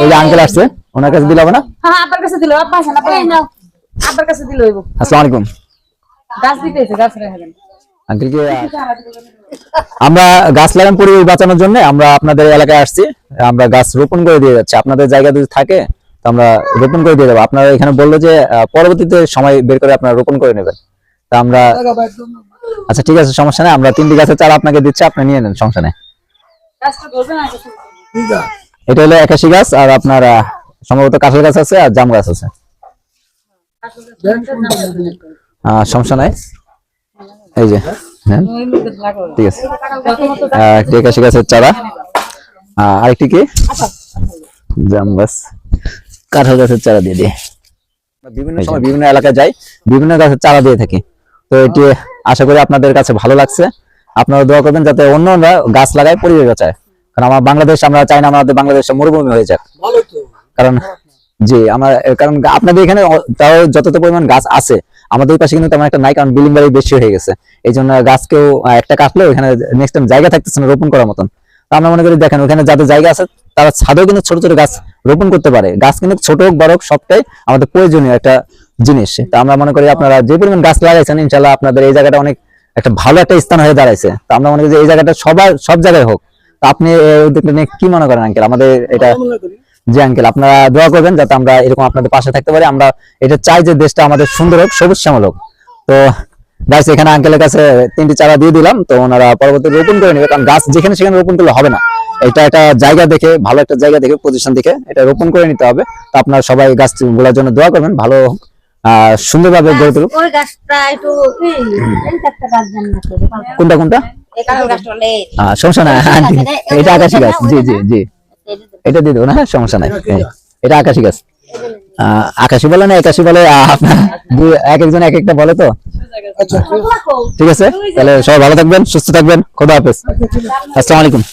ওই যে আঙ্কেল আসছে, ওনার কাছে দিলে হবে না? হ্যাঁ, আপনার কাছে দিল, আব্বা আসেন, আপনার কাছে দিল হইব। আসসালামু আলাইকুম গাছ দিতেছে, গাছ রাখবেন আঙ্কেল। কি আমরা গাছ লাগান পরিবেশ বাঁচানোর জন্য আমরা আপনাদের এলাকায় আসছি, আমরা গাছ রোপণ করে দিয়ে যাচ্ছি। আপনাদের জায়গা যদি থাকে তো আমরা রোপণ করে দিয়ে যাবো। আপনারা এখানে বললো যে পরবর্তীতে সময় বের করে আপনারা রোপণ করে নেবেন। তা আমরা আচ্ছা ঠিক আছে, সমস্যা নেই, আমরা 3টি গাছের চারা আপনাকে দিচ্ছি, আপনি নিয়ে নেন, সমস্যা নেই। এটা হলো একাশি গাছ, আর আপনার সম্ভবত কাঁঠাল গাছ আছে আর জাম গাছ আছে। সমস্যা নাই, এই যে হ্যাঁ ঠিক আছে। একটি একাশি গাছের চারা, আরেকটি কি জাম গাছ, কাঁঠাল গাছের চারা দিয়ে দিই। বিভিন্ন সময় বিভিন্ন এলাকায় যাই, বিভিন্ন গাছের চারা দিয়ে থাকি। তো এটি আশা করি আপনাদের কাছে ভালো লাগছে। আপনারা দোয়া করবেন যাতে অন্যরা গাছ লাগায়, পরিবেশ বাঁচায়। কারণ আমার বাংলাদেশ, আমরা চাই না আমাদের বাংলাদেশটা মরুভূমি হয়ে যাক। কারণ জি আমার কারণ আপনাদের এখানে তাও যতটা পরিমাণ গাছ আছে, আমাদের পাশে কিন্তু তেমন একটা নাই, কারণ বিল্ডিং বাড়ি বেশি হয়ে গেছে। এই জন্য গাছকেও একটা কাটলে ওখানে নেক্সট টাইম জায়গা থাকতেছে না রোপণ করার মতন। তো আমরা মনে করি দেখেন ওখানে যাদের জায়গা আছে তারা ছাদেও কিন্তু ছোট ছোট গাছ রোপণ করতে পারে। গাছ কিন্তু ছোট হোক বড় হোক সবটাই আমাদের প্রয়োজনীয় একটা জিনিস। তো আমরা মনে করি আপনারা যে পরিমাণ গাছ লাগাইছেন, ইনশাল্লাহ আপনাদের এই জায়গাটা অনেক একটা ভালো একটা স্থান হয়ে দাঁড়াইছে। তো আমরা মনে করি যে এই জায়গাটা সব জায়গায় হোক। তো আপনি কি মনে করেন আঙ্কেল আমাদের এটা? জি আঙ্কেল, আপনারা দোয়া করবেন যাতে আমরা এরকম আপনাদের পাশে থাকতে পারি। আমরা এটা চাই যে দেশটা আমাদের সুন্দর হোক, সবুজ শ্যামল হোক। তো গাছ এখানে আঙ্কেলের কাছে 3টি চারা দিয়ে দিলাম, তো ওনারা পরবর্তী রোপণ করে নেবে। কারণ গাছ যেখানে সেখানে রোপণ করলে হবে না, এটা একটা জায়গা দেখে, ভালো একটা জায়গা দেখে, পজিশন দেখে এটা রোপণ করে নিতে হবে। তো আপনারা সবাই গাছগুলোর জন্য দোয়া করবেন, ভালো সুন্দরভাবে গড়ে তুলুক। কোনটা কোনটা? সমস্যা নাই, এটা আকাশি গাছ। জি জি জি, এটা দিয়ে দেবো না, সমস্যা নাই। এটা আকাশি গাছ। আকাশি বলে না একাশি বলে, আপনার এক একজন এক একটা বলে। তো ঠিক আছে, তাহলে সবাই ভালো থাকবেন, সুস্থ থাকবেন, খোদা হাফেজ, আসসালামু আলাইকুম।